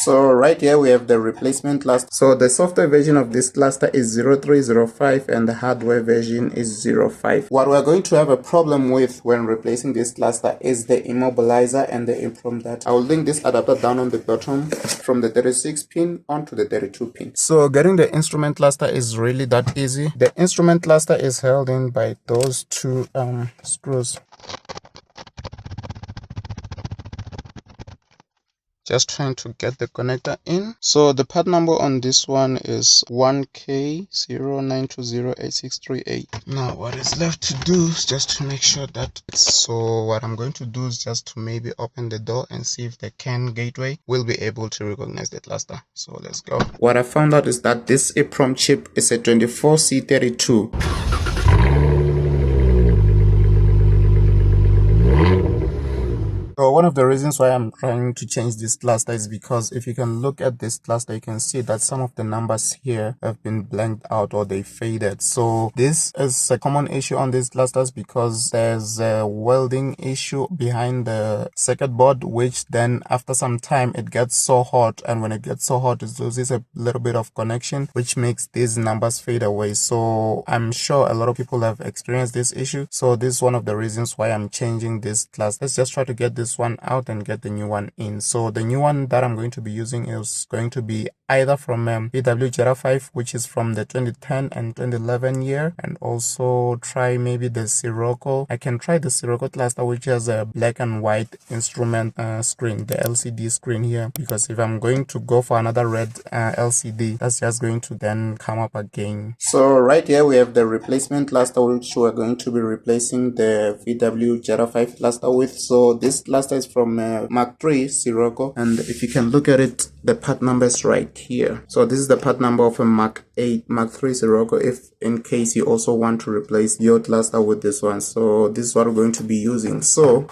So right here we have the replacement cluster. So the software version of this cluster is 0305 and the hardware version is 05. What we're going to have a problem with when replacing this cluster is the immobilizer and the EEPROM data. I will link this adapter down on the bottom from the 36 pin onto the 32 pin. So getting the instrument cluster is really that easy. The instrument cluster is held in by those two screws. Just trying to get the connector in. So the part number on this one is 1K09208638. Now what is left to do is just to make sure that so what I'm going to do is just to maybe open the door and see if the CAN gateway will be able to recognize the cluster. So let's go. What I found out is that this EEPROM chip is a 24C32. So one of the reasons why I'm trying to change this cluster is because if you can look at this cluster, you can see that some of the numbers here have been blanked out or they faded. So this is a common issue on these clusters because there's a welding issue behind the circuit board, which then after some time it gets so hot, and when it gets so hot it loses a little bit of connection, which makes these numbers fade away. So I'm sure a lot of people have experienced this issue. So this is one of the reasons why I'm changing this cluster. Let's just try to get this one out and get the new one in. So the new one that I'm going to be using is going to be either from VW Jetta Mk5, which is from the 2010 and 2011 year, and also try maybe the Scirocco. I can try the Scirocco cluster, which has a black and white instrument screen, the LCD screen here, because if I'm going to go for another red LCD, that's just going to then come up again. So right here we have the replacement cluster, which we're going to be replacing the VW Jetta Mk5 cluster with. So this cluster is from Mk3 Scirocco, and if you can look at it, the part number is right here. So this is the part number of a Mk3 Scirocco, if in case you also want to replace your cluster with this one. So this is what we're going to be using. So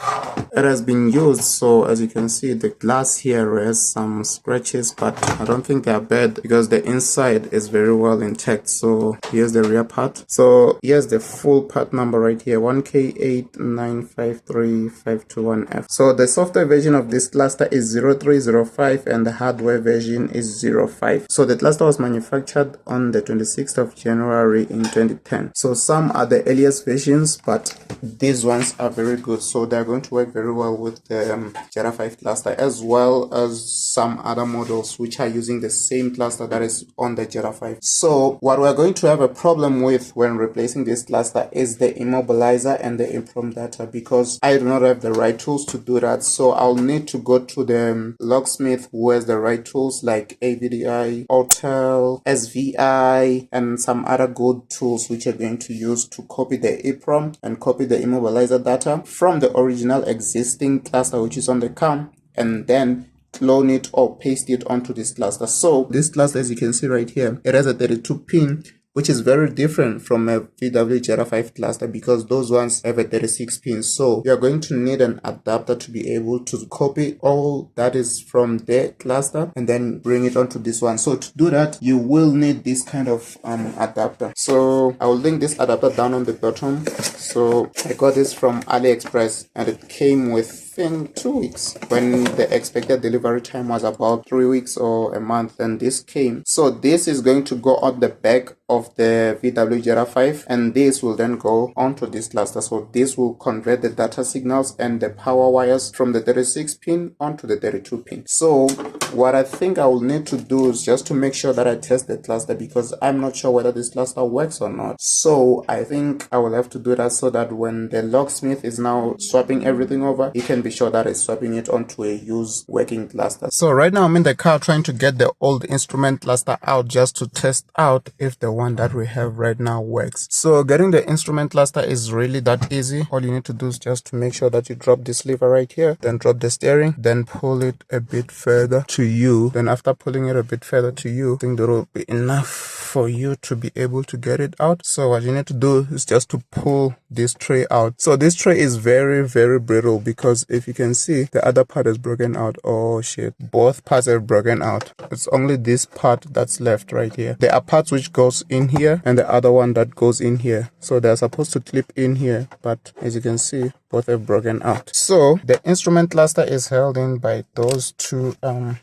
it has been used. So as you can see, the glass here has some scratches, but I don't think they are bad because the inside is very well intact. So here's the rear part. So here's the full part number right here, 1K8953521F. So the software version of this cluster is 0305 and the hardware version is 05. So the cluster was manufactured on the 26th of January in 2010. So some are the earliest versions, but these ones are very good. So they're going to work very well with the Jetta Mk5 cluster, as well as some other models which are using the same cluster that is on the Jetta Mk5. So what we're going to have a problem with when replacing this cluster is the immobilizer and the EEPROM data, because I do not have the right tools to do that. So I'll need to go to the locksmith who has the right tools like AVDI, Autel, SVI, and some other good tools which are going to use to copy the EEPROM and copy the immobilizer data from the original existing cluster which is on the CAM, and then clone it or paste it onto this cluster. So this cluster, as you can see right here, it has a 32 pin, which is very different from a VW Jetta Mk5 cluster because those ones have a 36 pin. So you're going to need an adapter to be able to copy all that is from the cluster and then bring it onto this one. So to do that, you will need this kind of adapter. So I will link this adapter down on the bottom. So I got this from AliExpress and it came with in 2 weeks when the expected delivery time was about 3 weeks or a month, and this came. So this is going to go on the back of the VW Jetta Mk5, and this will then go onto this cluster. So this will convert the data signals and the power wires from the 36 pin onto the 32 pin. So what I think I will need to do is just to make sure that I test the cluster, because I'm not sure whether this cluster works or not. So I think I will have to do that so that when the locksmith is now swapping everything over, he can be sure that it's swapping it onto a used working cluster. So right now I'm in the car trying to get the old instrument cluster out just to test out if the one that we have right now works. So getting the instrument cluster is really that easy. All you need to do is just to make sure that you drop this lever right here, then drop the steering, then pull it a bit further to you. Then after pulling it a bit further to you, I think that will be enough for you to be able to get it out. So what you need to do is just to pull this tray out. So this tray is very, very brittle, because if you can see, the other part is broken out. Oh shit, both parts are broken out. It's only this part that's left right here. There are parts which goes in here and the other one that goes in here. So they're supposed to clip in here, but as you can see, both have broken out. So the instrument cluster is held in by those two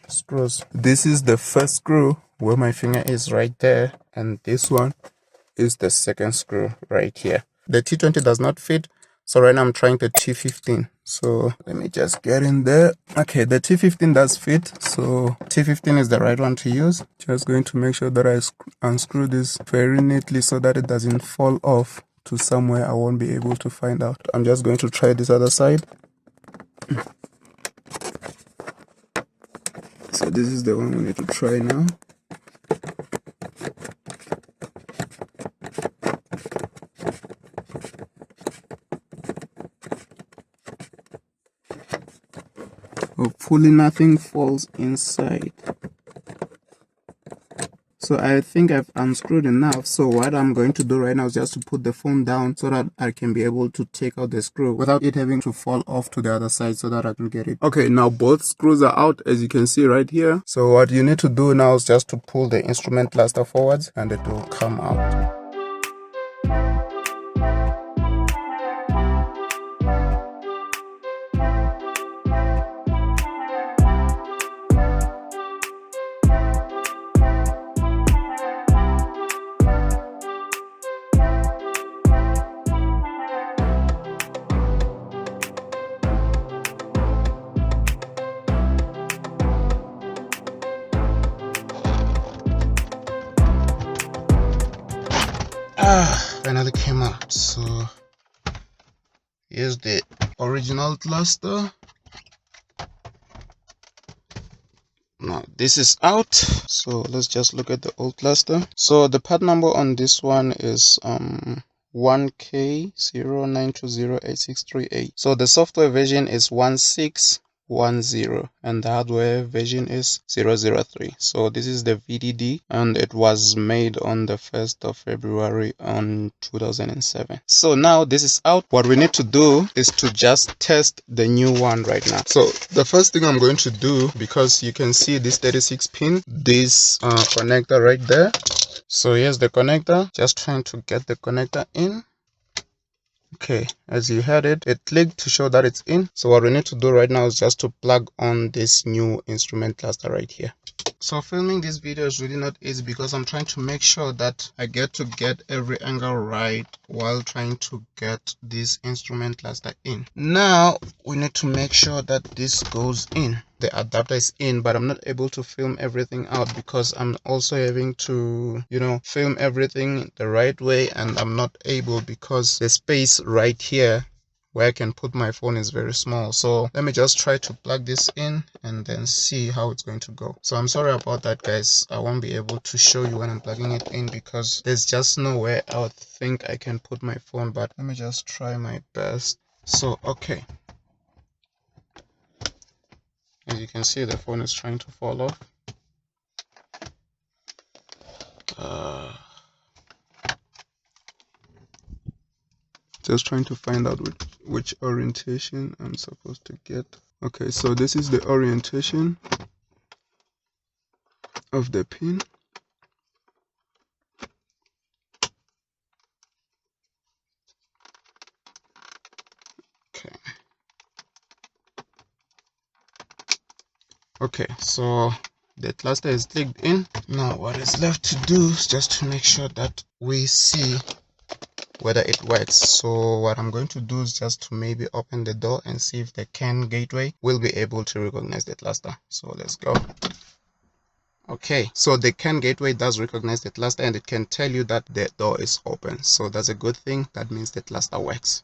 screws. This is the first screw where my finger is right there, and this one is the second screw right here. The T20 does not fit, so right now I'm trying the T15. So let me just get in there. Okay, the T15 does fit, so T15 is the right one to use. Just going to make sure that I unscrew this very neatly so that it doesn't fall off to somewhere I won't be able to find out. I'm just going to try this other side. So this is the one we need to try now. Hopefully nothing falls inside. So I think I've unscrewed enough. So what I'm going to do right now is just to put the phone down so that I can be able to take out the screw without it having to fall off to the other side so that I can get it. Okay, now both screws are out, as you can see right here. So what you need to do now is just to pull the instrument cluster forwards and it will come out. Finally came out. So here's the original cluster. Now this is out, so let's just look at the old cluster. So the part number on this one is Mk609208638. so the software version is 1610 and the hardware version is 003. So this is the VDD and it was made on the 1st of February on 2007. So now this is out. What we need to do is to just test the new one right now. So the first thing I'm going to do, because you can see this 36 pin, this connector right there. So here's the connector. Just trying to get the connector in. Okay, as you heard it, it clicked to show that it's in. So what we need to do right now is just to plug on this new instrument cluster right here. So filming this video is really not easy because I'm trying to make sure that I get every angle right while trying to get this instrument cluster in. Now we need to make sure that this goes in. The adapter is in, but I'm not able to film everything out because I'm also having to, film everything the right way, and I'm not able because the space right here where I can put my phone is very small. So let me just try to plug this in and then see how it's going to go. So I'm sorry about that, guys. I won't be able to show you when I'm plugging it in because there's just nowhere I would think I can put my phone, but let me just try my best. So okay, as you can see, the phone is trying to fall off. Just trying to find out which orientation I'm supposed to get. Okay, so this is the orientation of the pin. Okay, so the cluster is clicked in. Now what is left to do is just to make sure that we see whether it works. So what I'm going to do is just to maybe open the door and see if the CAN gateway will be able to recognize the cluster. So let's go. Okay, so the CAN gateway does recognize the cluster and it can tell you that the door is open. So that's a good thing. That means the cluster works.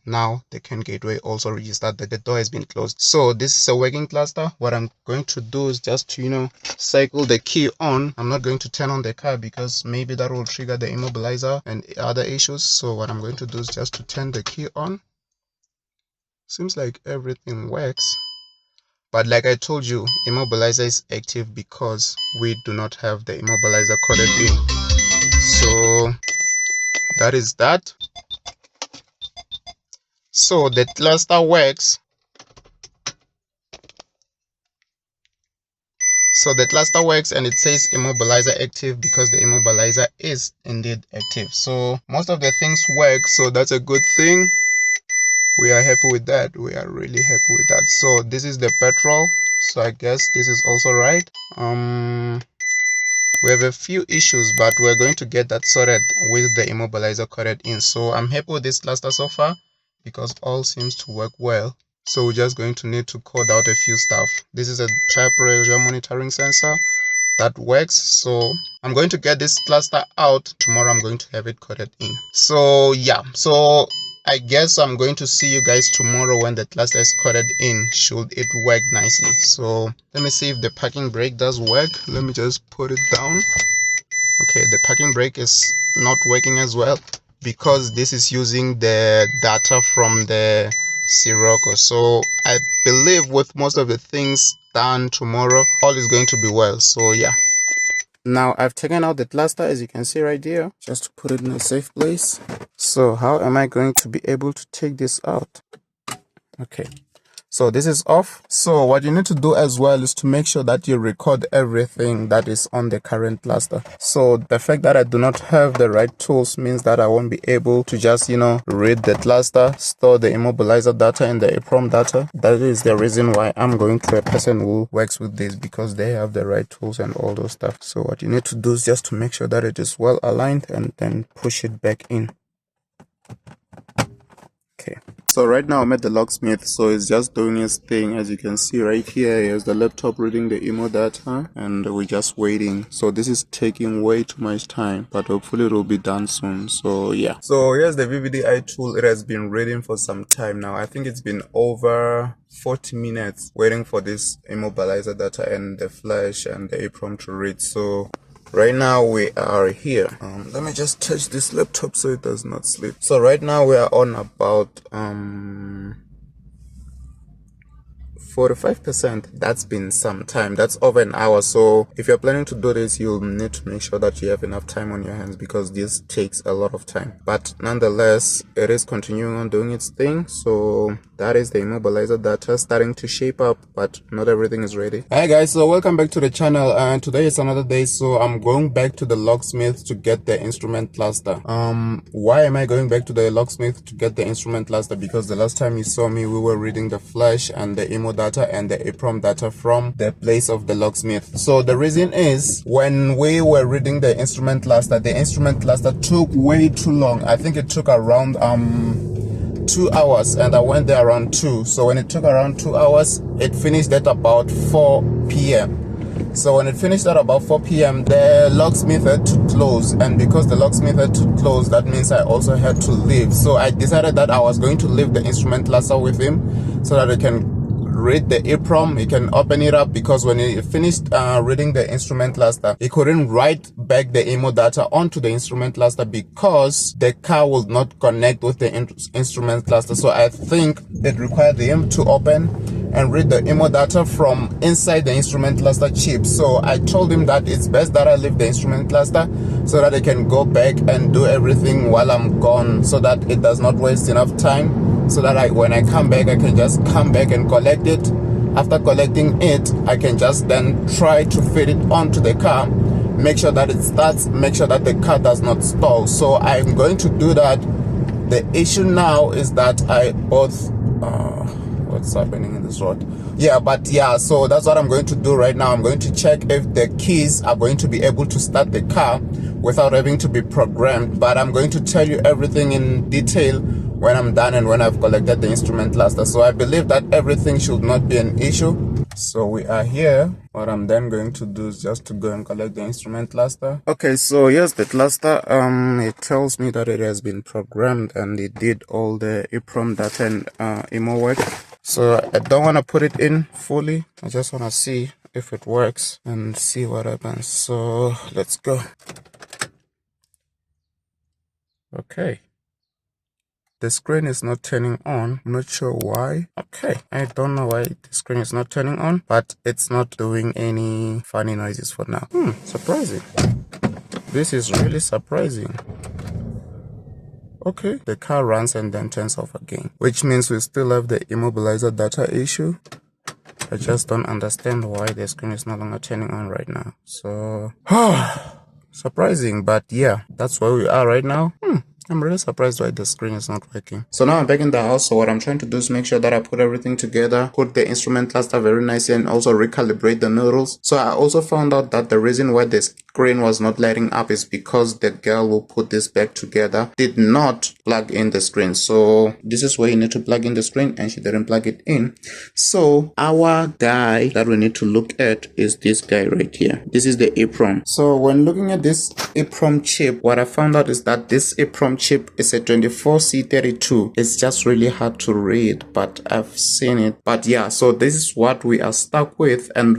Now the CAN gateway also registered that the door has been closed. So this is a working cluster. What I'm going to do is just to cycle the key on. I'm not going to turn on the car because maybe that will trigger the immobilizer and other issues. So what I'm going to do is just to turn the key on. Seems like everything works, But like I told you, immobilizer is active because we do not have the immobilizer coded in. So that is that. So the cluster works. So the cluster works and it says immobilizer active because the immobilizer is indeed active. So most of the things work, so that's a good thing. We are happy with that. We are really happy with that. So this is the petrol. So I guess this is also right. We have a few issues, but we're going to get that sorted with the immobilizer coded in. So I'm happy with this cluster so far because all seems to work well. So we're just going to need to code out a few stuff. This is a tire pressure monitoring sensor that works. So I'm going to get this cluster out tomorrow. I'm going to have it coded in. So yeah, so I guess I'm going to see you guys tomorrow when the cluster is coded in, should it work nicely. So let me see if the parking brake does work. Let me just put it down. Okay, the parking brake is not working as well because this is using the data from the Scirocco. So I believe with most of the things done tomorrow, all is going to be well. So yeah. Now I've taken out the cluster, as you can see right here, just to put it in a safe place. So how am I going to be able to take this out? Okay. So this is off. So what you need to do as well is to make sure that you record everything that is on the current cluster. So the fact that I do not have the right tools means that I won't be able to just, read the cluster, store the immobilizer data and the EEPROM data. That is the reason why I'm going to a person who works with this, because they have the right tools and all those stuff. So what you need to do is just to make sure that it is well aligned and then push it back in. Okay, so right now I'm at the locksmith, so it's just doing its thing. As you can see right here, here's the laptop reading the immo data and we're just waiting. So this is taking way too much time, but hopefully it will be done soon. So yeah, so here's the VVDI tool. It has been reading for some time now. I think it's been over 40 minutes waiting for this immobilizer data and the flash and the EEPROM to read. So right now we are here. Let me just touch this laptop so it does not sleep. So right now we are on about 45%. That's been some time. That's over an hour. So if you're planning to do this, you'll need to make sure that you have enough time on your hands, because this takes a lot of time. But nonetheless, it is continuing on doing its thing. So that is the immobilizer data starting to shape up, but not everything is ready. Hi guys, so welcome back to the channel, and today is another day. So I'm going back to the locksmith to get the instrument cluster. Why am I going back to the locksmith to get the instrument cluster? Because the last time you saw me, we were reading the flash and the immo data and the EEPROM data from the place of the locksmith. So the reason is, when we were reading the instrument cluster took way too long. I think it took around 2 hours, and I went there around 2. So when it took around 2 hours, it finished at about 4 p.m. So when it finished at about 4 p.m, the locksmith had to close, and because the locksmith had to close, that means I also had to leave. So I decided that I was going to leave the instrument cluster with him so that I can read the EEPROM. He can open it up, because when he finished reading the instrument cluster, he couldn't write back the immo data onto the instrument cluster because the car would not connect with the instrument cluster. So I think it required him to open and read the immo data from inside the instrument cluster chip. So I told him that it's best that I leave the instrument cluster so that I can go back and do everything while I'm gone, so that it does not waste enough time, so that when I come back, I can just come back and collect it. After collecting it, I can just then try to fit it onto the car, make sure that it starts, make sure that the car does not stall. So I'm going to do that. The issue now is that I both what's happening in this road? So that's what I'm going to do right now. I'm going to check if the keys are going to be able to start the car without having to be programmed, but I'm going to tell you everything in detail when I'm done and when I've collected the instrument cluster. So I believe that everything should not be an issue. So we are here. What I'm then going to do is just to go and collect the instrument cluster. Okay, so here's the cluster. It tells me that it has been programmed and it did all the EEPROM data and immo work. So I don't want to put it in fully. I just want to see if it works and see what happens. So let's go. Okay. the screen is not turning on. I'm not sure why. Okay, I don't know why the screen is not turning on, but it's not doing any funny noises for now. Surprising. This is really surprising. Okay, the car runs and then turns off again, which means we still have the immobilizer data issue. I just don't understand why the screen is no longer turning on right now. So, surprising, but yeah, that's where we are right now. I'm really surprised why the screen is not working. So now I'm back in the house. So what I'm trying to do is make sure that I put everything together, put the instrument cluster very nicely, and also recalibrate the noodles. So I also found out that the reason why the screen was not lighting up is because the girl who put this back together did not plug in the screen. So this is where you need to plug in the screen, and she didn't plug it in. So our guy that we need to look at is this guy right here. This is the EEPROM. So when looking at this EEPROM chip, what I found out is that this EEPROM chip is a 24C32. It's just really hard to read, but I've seen it. But yeah, so this is what we are stuck with, and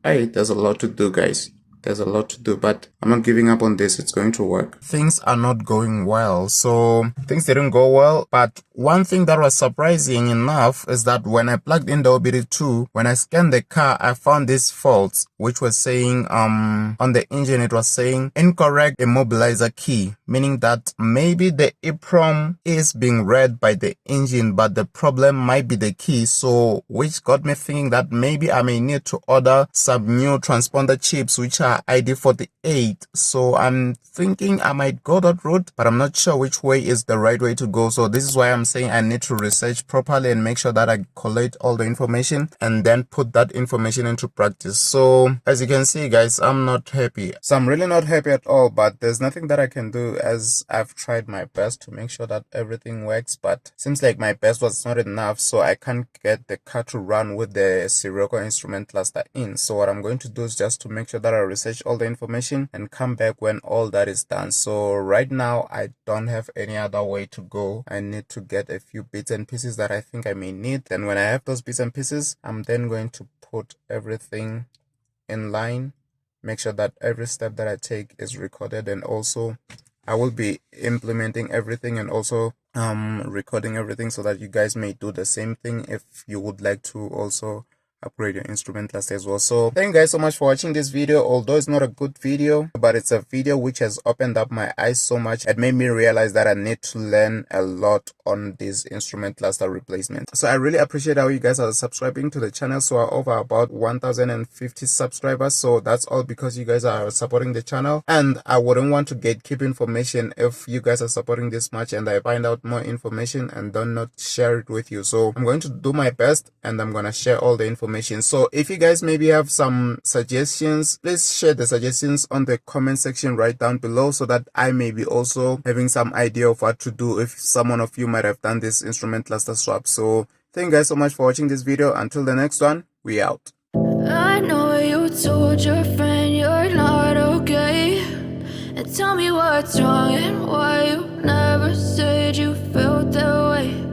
there's a lot to do, guys. There's a lot to do, but I'm not giving up on this. It's going to work. Things are not going well. So things didn't go well. But one thing that was surprising enough is that when I plugged in the OBD2, when I scanned the car, I found these faults, which was saying, on the engine, it was saying incorrect immobilizer key, meaning that maybe the EEPROM is being read by the engine, but the problem might be the key. So, which got me thinking that maybe I may need to order some new transponder chips, which are ID48. So I'm thinking I might go that route, but I'm not sure which way is the right way to go. So this is why I'm saying I need to research properly and make sure that I collate all the information and then put that information into practice. So as you can see, guys, I'm not happy. So I'm really not happy at all, but there's nothing that I can do, as I've tried my best to make sure that everything works, but seems like my best was not enough, so I can't get the car to run with the Scirocco instrument cluster in. So what I'm going to do is just to make sure that I research all the information and come back when all that is done. So right now I don't have any other way to go. I need to get a few bits and pieces that I think I may need. Then when I have those bits and pieces, I'm then going to put everything in line, make sure that every step that I take is recorded, and also I will be implementing everything and also recording everything so that you guys may do the same thing if you would like to also upgrade your instrument cluster as well. So thank you guys so much for watching this video. Although it's not a good video, but it's a video which has opened up my eyes so much. It made me realize that I need to learn a lot on this instrument cluster replacement. So I really appreciate how you guys are subscribing to the channel. So we're over about 1050 subscribers. So that's all because you guys are supporting the channel, and I wouldn't want to gatekeep information if you guys are supporting this much and I find out more information and do not share it with you. So I'm going to do my best and I'm going to share all the information. So if you guys maybe have some suggestions, please share the suggestions on the comment section right down below, so that I may be also having some idea of what to do if someone of you might have done this instrument cluster swap. So thank you guys so much for watching this video. Until the next one, we out. I know you told your friend you're not okay, and tell me what's wrong and why you never said you felt that way.